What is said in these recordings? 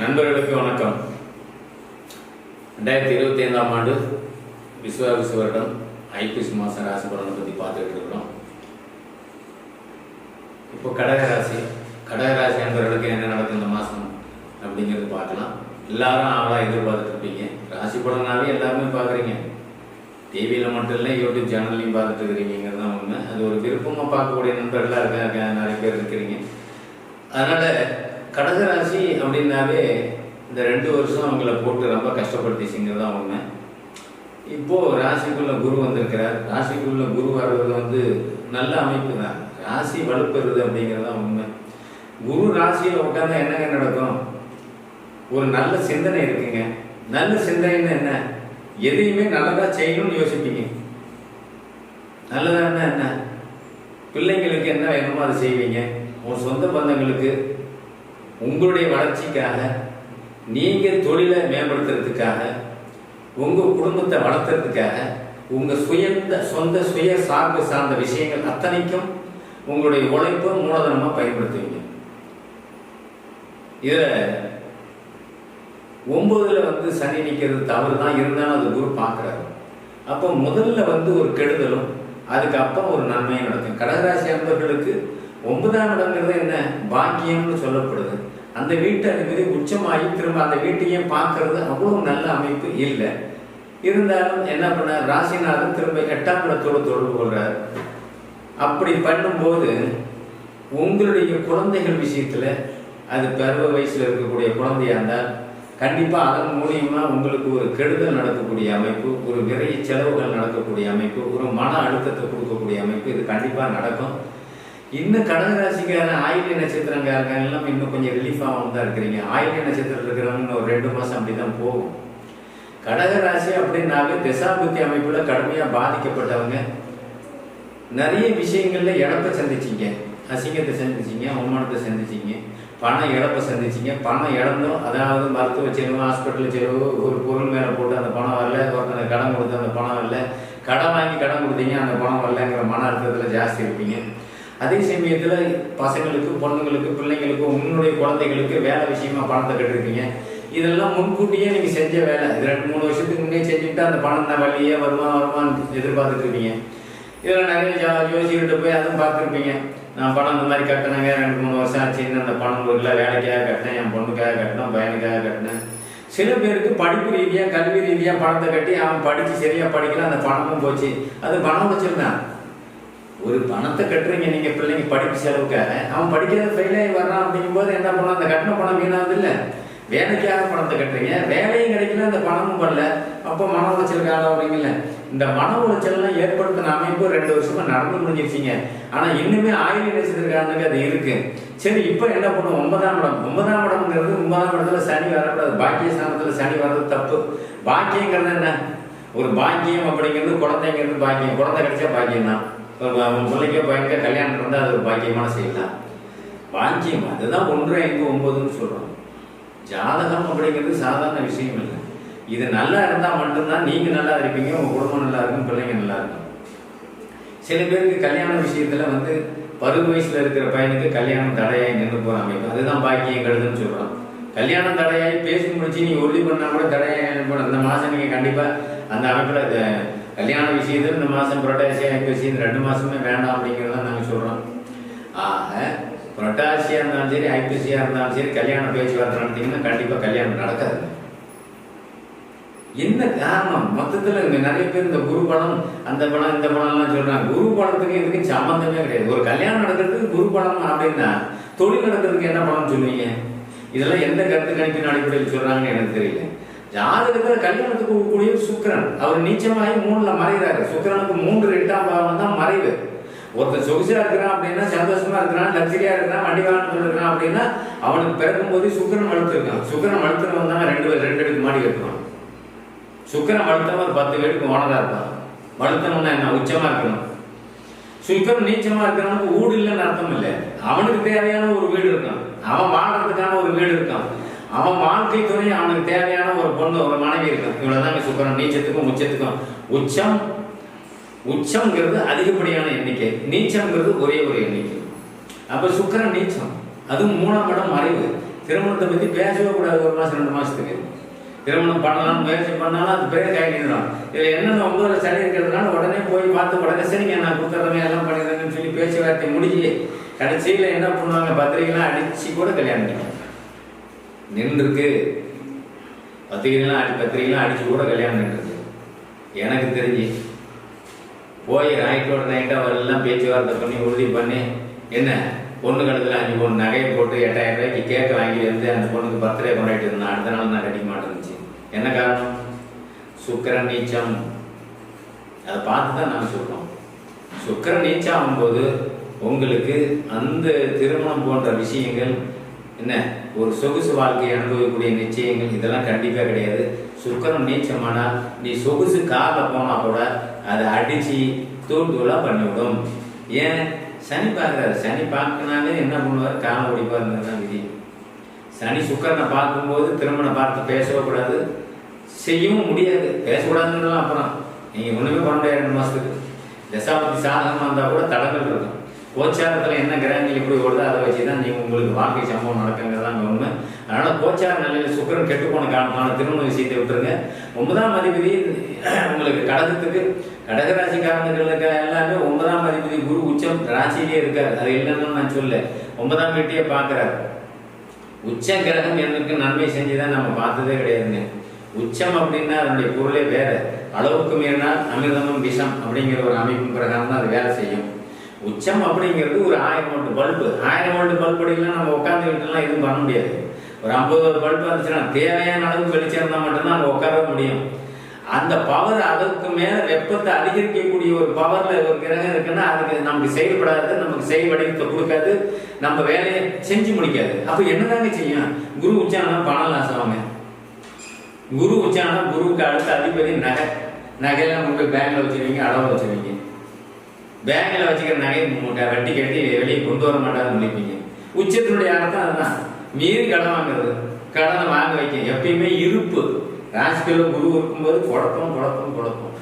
நண்பர்களுக்கு வணக்கம். 2025ஆம் ஆண்டு விஸ்வாவிசு வருடம் ஐப்பசி மாதம் ராசி பலனை பற்றி பார்த்துக்கிட்டு இருக்கிறோம். இப்போ கடகராசி நண்பர்களுக்கு என்ன நடக்கும் இந்த மாதம் அப்படிங்கிறது பார்க்கலாம். எல்லாரும் ஆளாக எதிர்பார்த்துட்டு இருப்பீங்க. ராசி பலனாவே எல்லாருமே பார்க்குறீங்க. டிவியில் மட்டும் இல்லை, யூடியூப் சேனல்லையும் பார்த்துட்டு இருக்கிறீங்கிறது தான் உண்மை. அது ஒரு விருப்பமாக பார்க்கக்கூடிய நண்பர்களாக இருக்காங்க, நிறைய பேர் இருக்கிறீங்க. அதனால் கடகராசி அப்படின்னாவே இந்த 2 வருஷம் அவங்கள போட்டு ரொம்ப கஷ்டப்படுத்திச்சிங்கிறது தான் உண்மை. இப்போது ராசிக்குள்ளே குரு வந்திருக்கிறார். ராசிக்குள்ளே குரு வர்றது நல்ல அமைப்பு தான். ராசி வலுப்பெறுது அப்படிங்கிறது தான் உண்மை. குரு ராசியில் உட்காந்தா என்னங்க நடக்கும்? ஒரு நல்ல சிந்தனை இருக்குங்க. நல்ல சிந்தனைன்னு என்ன? எதையுமே நல்லதாக செய்யணும்னு யோசிப்பீங்க. நல்லதான என்ன? பிள்ளைங்களுக்கு என்ன வேணுமோ அதை செய்வீங்க. உங்கள் சொந்த பந்தங்களுக்கு, உங்களுடைய வளர்ச்சிக்காக, நீங்கள் தொழிலை மேம்படுத்துறதுக்காக, உங்கள் குடும்பத்தை வளர்த்துறதுக்காக, உங்கள் சொந்த சுய சார்பு சார்ந்த விஷயங்கள் அத்தனைக்கும் உங்களுடைய உழைப்பை மூலதனமாக பயன்படுத்துவீங்க. இதில் 9ல் சனி நிற்கிறது தவறு தான், இருந்தாலும் அது குரு பார்க்குறாரு. அப்போ முதல்ல ஒரு கெடுதலும் அதுக்கப்புறம் ஒரு நன்மையும் நடக்கும். கடகராசி அன்பர்களுக்கு 9ஆம் இடங்கிறது என்ன? பாக்கியம்னு சொல்லப்படுது. அந்த வீட்டை அதிபதி உச்சமாகி திரும்ப அந்த வீட்டையும் பார்க்கறது அவ்வளோ நல்ல அமைப்பு இல்லை. இருந்தாலும் என்ன பண்ண, ராசிநாதன் திரும்ப 8ஆம் இடத்தோடு தொடர்பு கொள்றார். அப்படி பண்ணும்போது உங்களுடைய குழந்தைகள் விஷயத்தில், அது பருவ வயசில் இருக்கக்கூடிய குழந்தையா இருந்தால் கண்டிப்பாக அதன் மூலியமாக உங்களுக்கு ஒரு கெடுதல் நடக்கக்கூடிய அமைப்பு, ஒரு விரைய செலவுகள் நடக்கக்கூடிய அமைப்பு, ஒரு மன அழுத்தத்தை கொடுக்கக்கூடிய அமைப்பு, இது கண்டிப்பாக நடக்கும். இன்னும் கடகராசிக்கான ஆயில்ய நட்சத்திரங்காரங்க எல்லாம் இன்னும் கொஞ்சம் ரிலீஃபாகவும் தான் இருக்கிறீங்க. ஆயில்ய நட்சத்திரம் இருக்கிறவங்க ஒரு 2 மாதம் அப்படி தான் போகும். கடகராசி அப்படின்னாவே திசாபுத்தி அமைப்பில் கடுமையாக பாதிக்கப்பட்டவங்க, நிறைய விஷயங்களில் இழப்பை சந்திச்சிங்க. அசிங்கத்தை சந்திச்சிங்க, அவமானத்தை சந்திச்சிங்க, பண இழப்பை சந்திச்சிங்க. பணம் இழந்தோம், அதாவது மருத்துவ செலவு, ஹாஸ்பிட்டல் செலவு, ஒரு பொருள் மேலே போட்டு அந்த பணம் வரல, ஒருத்தனை கடன் கொடுத்து அந்த பணம் வரல, கடன் வாங்கி கடன் கொடுத்தீங்க, அந்த பணம் வரலங்கிற மன அழுத்தத்தில் ஜாஸ்தி இருப்பீங்க. அதே சமயத்தில் பசங்களுக்கு, பொண்ணுங்களுக்கு, பிள்ளைங்களுக்கு, உங்களுடைய குழந்தைகளுக்கு வேலை விஷயமா பணத்தை கட்டிருப்பீங்க. இதெல்லாம் முன்கூட்டியே நீங்கள் செஞ்ச வேலை. இது 2-3 வருஷத்துக்கு முன்னே செஞ்சுக்கிட்டு அந்த பணம் தான் வழியே வருமானு எதிர்பார்த்துட்டு இருப்பீங்க. இதில் நிறைய யோசிக்கிட்டு போய் அதுவும் பார்த்துருப்பீங்க. நான் பணம் இந்த மாதிரி கட்டினேங்க, 2-3 வருஷம் ஆச்சுன்னு அந்த பணம் இல்லை, வேலைக்காக கட்டினேன், என் பொண்ணுக்காக கட்டினேன், பையனுக்காக கட்டினேன். சில பேருக்கு படிப்பு ரீதியாக, கல்வி ரீதியாக பணத்தை கட்டி அவன் படித்து சரியாக படிக்கல, அந்த பணமும் போச்சு. அது பணம் வச்சுருந்தான். ஒரு பணத்தை கட்டுறீங்க நீங்கள் பிள்ளைங்க படிப்பு செலவுக்காக, அவன் படிக்காத ஃபெயிலாகி வர்றான். அப்படிங்கும்போது என்ன பண்ணலாம்? அந்த கட்டின பணம் வீணாவது இல்லை. வேலைக்காக பணத்தை கட்டுறீங்க, வேலையும் கிடைக்கல, அந்த பணமும் பண்ணல. அப்போ மன உளைச்சலுக்கு ஆளாகிறீங்கல்ல. இந்த மன உளைச்சல்லாம் ஏற்படுத்தின அமைப்பு 2 வருஷமா நடந்து முடிஞ்சிருச்சிங்க. ஆனால் இன்னுமே ஆயில்ய நட்சத்திரக்காரனுக்கு அது இருக்கு. சரி, இப்போ என்ன பண்ணுவோம்? 9ஆம் இடம். 9ஆம் இடம்ங்கிறது 9ஆம் இடத்துல சனி வரக்கூடாது. பாக்கிய ஸ்தானத்தில் சனி வர்றது தப்பு. பாக்கியங்கிறது என்ன? ஒரு பாக்கியம் அப்படிங்கிறது குழந்தைங்கிறது பாக்கியம். குழந்தை கிடைச்சா பாக்கியம் தான். பிள்ளைங்க பையங்க கல்யாணம் இருந்தால் அது ஒரு பாக்கியமான செய்யலாம். பாக்கியம் அதுதான் 1, 5, 9ன்னு சொல்கிறோம். ஜாதகம் அப்படிங்கிறது சாதாரண விஷயம் இல்லை. இது நல்லா இருந்தால் மட்டும்தான் நீங்கள் நல்லா இருப்பீங்க, உங்கள் குடும்பம் நல்லா இருக்கும், பிள்ளைங்க நல்லா இருக்கும். சில பேருக்கு கல்யாண விஷயத்தில் பருவ வயசில் இருக்கிற பையனுக்கு கல்யாணம் தடையாகி நின்று போகிற அமைப்பு, அதுதான் பாக்கியம் கெடுதுன்னு சொல்கிறோம். கல்யாணம் தடையாகி பேசி முடிச்சு நீங்கள் உறுதி பண்ணால் கூட தடையாகி போகிற இந்த மாதம் நீங்கள் கண்டிப்பாக அந்த அமைப்பில் கல்யாண விஷயத்தில் இந்த மாதம் புரட்டாசி, ஐப்பசி இந்த 2 மாதமே வேண்டாம் அப்படிங்கிறதான் நாங்கள் சொல்கிறோம். ஆக புரட்டாசியாக இருந்தாலும் சரி, ஐப்பசியாக இருந்தாலும் சரி, கல்யாண பேச்சுவார்த்தை நடத்திங்கன்னா கண்டிப்பாக கல்யாணம் நடக்காது. என்ன காரணம்? மொத்தத்தில் இங்கே நிறைய பேர் இந்த குரு பலம், அந்த பலம், இந்த பலம்லாம் சொல்கிறாங்க. குரு பலத்துக்கு இதுக்கு சம்மந்தமே கிடையாது. ஒரு கல்யாணம் நடக்கிறதுக்கு குரு பலம் அப்படின்னா தொழில் நடக்கிறதுக்கு என்ன பலம் சொல்லுவீங்க? இதெல்லாம் எந்த கருத்து கணிப்பின் அடிப்படையில் சொல்கிறாங்கன்னு எனக்கு தெரியல. ஜாதகத்தில் கல்யாணத்துக்கு கூடிய சுக்கிரன், அவர் நீச்சமாகி 3ல் மறைகிறாரு. சுக்கிரனுக்கு 3, 8ஆம் பாவம் தான் மறைவு. ஒருத்தர் சொகுசா இருக்கிறான் அப்படின்னா, சந்தோஷமா இருக்கிறான், லக்ஸரியா இருக்கிறான், வண்டி வாகனத்தில் இருக்கிறான் அப்படின்னா அவனுக்கு பிறக்கும் போது சுக்கிரன் வளர்த்துருக்கான். சுக்கிரன் வளர்த்துறவன் தாங்க 2 அடுக்கு மாடி கட்டுவான். சுக்கிரன் வளர்த்தவன் 10 வீட்டுக்கு ஓனராக இருப்பான். வளர்த்தவன்னா என்ன? உச்சமா இருக்கணும். சுக்கிரன் நீச்சமா இருக்கிறவனுக்கு ஊடு இல்லைன்னு அர்த்தம் இல்லை. அவனுக்கு தேவையான ஒரு வீடு இருக்கான், அவன் வாழ்றதுக்கான ஒரு வீடு இருக்கான், அவன் வாழ்க்கை துணை, அவனுக்கு தேவையான ஒரு பொண்ணு, ஒரு மனைவி இருக்கான். இவ்வளவுதாங்க சுக்கிரன் நீச்சத்துக்கும் உச்சத்துக்கும். உச்சம்ங்கிறது அதிகப்படியான எண்ணிக்கை, நீச்சம்ங்கிறது ஒரே ஒரு எண்ணிக்கை. அப்போ சுக்கிரன் நீச்சம், அதுவும் 3ஆம் இடம் மறைவு. திருமணத்தை பற்றி பேசவே கூடாது 1 மாதம் 2 மாதத்துக்கு. திருமணம் பண்ணலாம் முயற்சி பண்ணாலும் அது பேர் கையிடும். இதில் என்னென்ன 9 சனி இருக்கிறதுனால உடனே போய் பார்த்து உடனே சரிங்க நான் கொடுத்துறமே எல்லாம் பண்ணிடுறேன்னு சொல்லி பேச்சுவார்த்தை முடிஞ்சு கடைசியில் என்ன பண்ணுவாங்க, பத்திரிகைலாம் அடித்து கூட கல்யாணம் பண்ணிடுவாங்க. நின்றுருக்கு பத்திரிகைலாம் அடித்து கூட கல்யாணம் நின்றுருக்கு. எனக்கு தெரிஞ்சு போய் நைட்டோட நைட்டாக எல்லாம் பேச்சுவார்த்தை பண்ணி உறுதி பண்ணி என்ன பொண்ணு கழுத்தில் 5 பொண்ணு நகையை போட்டு 8000 ரூபாய்க்கு கேக்கு வாங்கி வந்து அந்த பொண்ணுக்கு பர்த்டே கொண்டாடிட்டு இருந்தேன். அடுத்த நாள் நான் கட்டிக்க மாட்டேருந்துச்சு. என்ன காரணம்? சுக்கிரன் நீச்சம். அதை பார்த்து தான் நாங்கள் சொல்கிறோம். சுக்கிரன் நீச்சம் ஆகும்போது உங்களுக்கு அந்த திருமணம் போன்ற விஷயங்கள் என்ன ஒரு சொகுசு வாழ்க்கையை அனுபவிக்கக்கூடிய நிச்சயங்கள் இதெல்லாம் கண்டிப்பாக கிடையாது. சுக்கிரன் நீச்சமானால் நீ சொகுசு காரில் போனால் கூட அதை அடித்து தூளாக பண்ணிவிடும். ஏன்? சனி பார்க்குறாரு. சனி பார்க்கனாலே என்ன பண்ணுவார்? காலம் ஓடிப்பாருங்கிறது தான் விதி. சனி சுக்கிரனை பார்க்கும்போது திருமணம் பார்த்து பேசவே கூடாது, செய்யவும் முடியாது. பேசக்கூடாதுன்றதுலாம் அப்புறம் நீங்கள் ஒன்றுமே பண்ண முடியாது. 2 மாதத்துக்கு தசாபதி சாதகமாக இருந்தால் கூட தடங்கள் இருக்கும். கோச்சாரத்தில் என்ன கிரகங்கள் இப்படி ஓடுதோ அதை வச்சு தான் நீங்கள் உங்களுக்கு வாழ்க்கை சம்பவம் நடக்குங்கிறதான் உண்மை. அதனால் கோச்சார நிலையில் சுக்கிரன் கெட்டு போன காரணமான திருமண விஷயத்தை விட்டுருங்க. 9ஆம் அதிபதி உங்களுக்கு கடகத்துக்கு கடகராசிக்காரர்களுக்கு எல்லாமே 9ஆம் அதிபதி குரு உச்சம் ராசியிலே இருக்கார். அது இல்லைன்னு நான் சொல்ல. 9ஆம் வீட்டையே பார்க்குறாரு. உச்ச கிரகம் எனக்கு நன்மை செஞ்சுதான் நம்ம பார்த்ததே கிடையாதுங்க. உச்சம் அப்படின்னா அதனுடைய பொருளே வேற. அளவுக்கு மீறினால் அமிர்தமும் விஷம் அப்படிங்கிற ஒரு அமைப்பு பிரகாரம் தான் அது வேலை செய்யும். உச்சம் அப்படிங்கிறது ஒரு 1000 வோல்ட் பல்பு. 1000 வோல்ட் பல்பு அடிக்கலாம் நம்ம உட்காந்துக்கிட்டுலாம் எதுவும் பண்ண முடியாது. ஒரு 50 பல்பு வந்துச்சுன்னா தேவையான அளவுக்கு வெளிச்சம் இருந்தால் மட்டும்தான் அங்கே உட்கார முடியும். அந்த பவர் அதுக்கு மேலே வெப்பத்தை அதிகரிக்கக்கூடிய ஒரு பவரில் ஒரு கிரகம் இருக்குன்னா அதுக்கு நமக்கு செயல்படாது, நமக்கு செயல் வடிவத்தை கொடுக்காது, நம்ம வேலையை செஞ்சு முடிக்காது. அப்போ என்னதாங்க செய்யும்? குரு உச்சானா பணம் லாசவாங்க. குரு உச்சானா குருவுக்கு அடுத்த அதிபதி நகையெல்லாம் கொண்டு போய் பேங்க்ல வச்சுருவீங்க, அடவை வச்சுருவீங்க. பேங்கில் வச்சுக்கிற நகை வட்டி கட்டி வெளியே கொண்டு வர மாட்டாதுன்னு நினைப்பீங்க. உச்சத்தினுடைய அர்த்தம் அதுதான். மீறி கடன் வாங்குறது, கடனை வாங்க வைக்க. எப்பயுமே இருப்பு ராசிக்குள்ள குரு இருக்கும்போது குழப்பம்.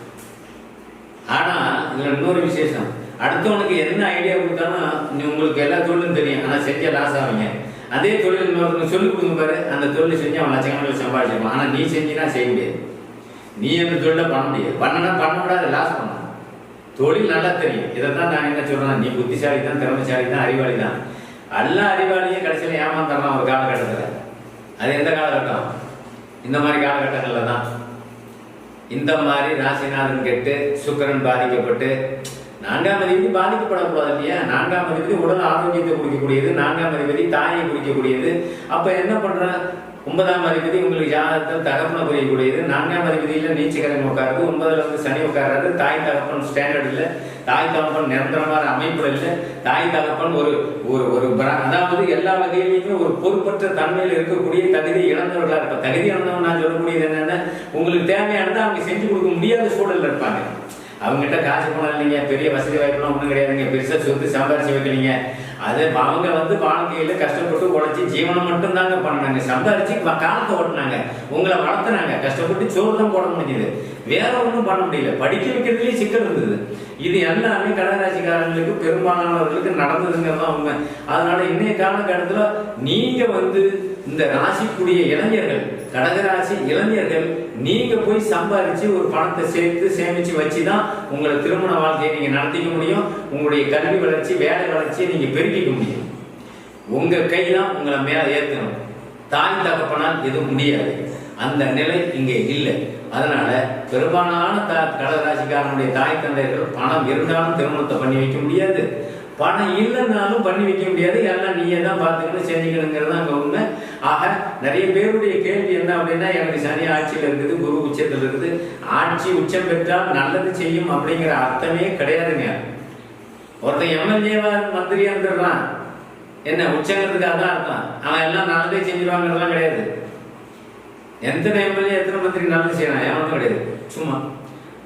ஆனால் இதில் இன்னொரு விசேஷம், அடுத்தவனுக்கு என்ன ஐடியா கொடுத்தாலும் உங்களுக்கு எல்லா தொழிலும் தெரியும், ஆனால் செஞ்ச லாஸ் ஆவீங்க. அதே தொழில் இன்னொருத்தனுக்கு சொல்லிக் கொடுங்க பாரு, அந்த தொழில் செஞ்சு அவன் லட்சக்கணக்கில் சம்பாதிச்சிருப்பான். ஆனால் நீ செஞ்சினா செய்ய முடியாது. நீ அந்த தொழிலை பண்ண முடியாது. பண்ண முடியாது, லாஸ் பண்ண. தொழில் நல்லா தெரியும். இதைத்தான் நான் என்ன சொல்றேன், நீ புத்திசாலி தான், திறமைசாலி தான், அறிவாளி தான். எல்லா அறிவாளியும் கடைசியில் ஏமாந்துடலாம் ஒரு காலகட்டத்தில். அது எந்த காலகட்டம்? இந்த மாதிரி காலகட்டங்களில் தான். இந்த மாதிரி ராசிநாதன் கெட்டு சுக்கிரன் பாதிக்கப்பட்டு 4ஆம் அதிபதி பாதிக்கப்படக்கூடாது இல்லையா? 4ஆம் அதிபதி உடல் ஆரோக்கியத்தை குறிக்கக்கூடியது, 4ஆம் அதிபதி தாயை குறிக்கக்கூடியது. அப்போ என்ன பண்ணுறேன்? 9ஆம் அதிபதி உங்களுக்கு ஜாதகத்தில் தகப்பனை குறிக்கக்கூடியது. 4ஆம் அதிபதியில் நீச்சகரன் உட்காருது. 9ல் வந்து சனி உட்காராது. தாய் தகப்பன் ஸ்டாண்டர்ட் இல்லை, தாய் தகப்பன் நிரந்தரமான அமைப்புல இல்லை. தாய் தகப்பன் ஒரு ஒரு அதாவது எல்லா வகையிலையுமே ஒரு பொறுப்பற்ற தன்மையில் இருக்கக்கூடிய தகுதி இழந்தவர்களாக இருப்பாங்க. தகுதி இழந்தவன் நான் சொல்லக்கூடியது என்னன்னா, உங்களுக்கு தேவையானதை அவங்க செஞ்சு கொடுக்க முடியாத சூழல் இருப்பாங்க. அவங்ககிட்ட காசு போனா இல்லைங்க, பெரிய வசதி வாய்ப்புலாம் ஒன்றும் கிடையாதுங்க, பெருசாக சொத்து சம்பாரிச்சு வைக்கலீங்க. அது அவங்க வந்து வாழ்க்கையில கஷ்டப்பட்டு உழைச்சி ஜீவனம் மட்டும்தாங்க பண்ணாங்க, சம்பாரிச்சு காலத்தை ஓட்டினாங்க, உங்களை வளர்த்துனாங்க, கஷ்டப்பட்டு சோறு தான் போட முடிஞ்சது, வேற ஒன்றும் பண்ண முடியல. படிக்க வைக்கிறதுலேயே சிக்கல் இருந்தது. இது எல்லாமே கடகராசிக்காரங்களுக்கு பெரும்பாலானவர்களுக்கு நடந்ததுங்கிறது தான் உண்மை. அதனால இன்னைய காலகட்டத்தில் நீங்க வந்து இந்த ராசிக்குரிய இளைஞர்கள், கடகராசி இளைஞர்கள், நீங்க போய் சம்பாதிச்சு ஒரு பணத்தை சேர்த்து சேமிச்சு வச்சுதான் உங்களை திருமண வாழ்க்கையை நீங்க நடத்திக்க முடியும். உங்களுடைய கல்வி வளர்ச்சி, வேலை வளர்ச்சியை நீங்க பெருக்கிக்க முடியும். உங்க கைதான் உங்களை மேல ஏற்றணும். தாய் தகப்பனால் எதுவும் முடியாது. அந்த நிலை இங்கே இல்லை. அதனால பெரும்பாலான கடகராசிக்காரனுடைய தாய் தந்தையர்கள் பணம் இருந்தாலும் திருமணத்தை பண்ணி வைக்க முடியாது, பணம் இல்லைன்னாலும் பண்ணி வைக்க முடியாது. எல்லாம் நீயே தான் பார்த்துக்கணும், செஞ்சுக்கணுங்கிறது தான் அங்கே உண்மை. ஆக நிறைய பேருடைய கேள்வி என்ன அப்படின்னா, எனக்கு சனி ஆட்சியில் இருக்குது, குரு உச்சத்தில் இருக்குது, ஆட்சி உச்சம் பெற்றால் நல்லது செய்யும் அப்படிங்கிற அர்த்தமே கிடையாதுங்க. ஒருத்தன் எம்எல்ஏவா மந்திரியா இருந்துடுறான், என்ன உச்சங்கிறதுக்கு அதான் அர்த்தம். அவன் எல்லாம் நல்லதே செஞ்சிருவாங்கிறதுலாம் கிடையாது. எத்தனை எம்எல்ஏ எத்தனை மந்திரி நல்லது செய்யலாம், எவனும் கிடையாது, சும்மா.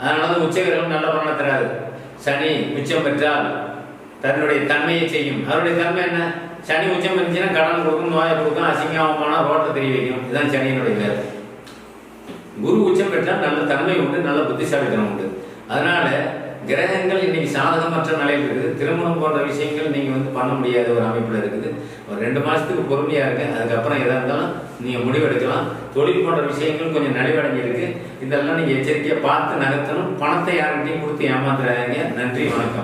அதனால உச்சகிரகம் நல்ல பலனை தராது. சனி உச்சம் பெற்றால் தன்னுடைய தன்மையை செய்யும். அவருடைய தன்மை என்ன? சனி உச்சம் பெற்றுச்சுன்னா கடன் கொடுக்கும், நோயை கொடுக்கும், அசிங்கமான ரோட்டை தெரிய வைக்கும். இதுதான் சனியினுடைய வேலை. குரு உச்சம் பெற்றால் நல்ல தன்மை உண்டு, நல்ல புத்திசாலித்தனம் உண்டு. அதனால கிரகங்கள் இன்னைக்கு சாதகமற்ற நிலையில் இருக்குது. திருமணம் போன்ற விஷயங்கள் நீங்க வந்து பண்ண முடியாத ஒரு அமைப்புல இருக்குது. ஒரு 2 மாதத்துக்கு பொறுமையாக இருங்க. அதுக்கப்புறம் எதாக இருந்தாலும் நீங்கள் முடிவெடுக்கலாம். தொழில் போன்ற விஷயங்கள் கொஞ்சம் நலிவடைஞ்சிருக்கு. இதெல்லாம் நீங்கள் எச்சரிக்கையாக பார்த்து நகர்த்தணும். பணத்தை யார்கிட்டையும் கொடுத்து ஏமாத்துறாதீங்க. நன்றி, வணக்கம்.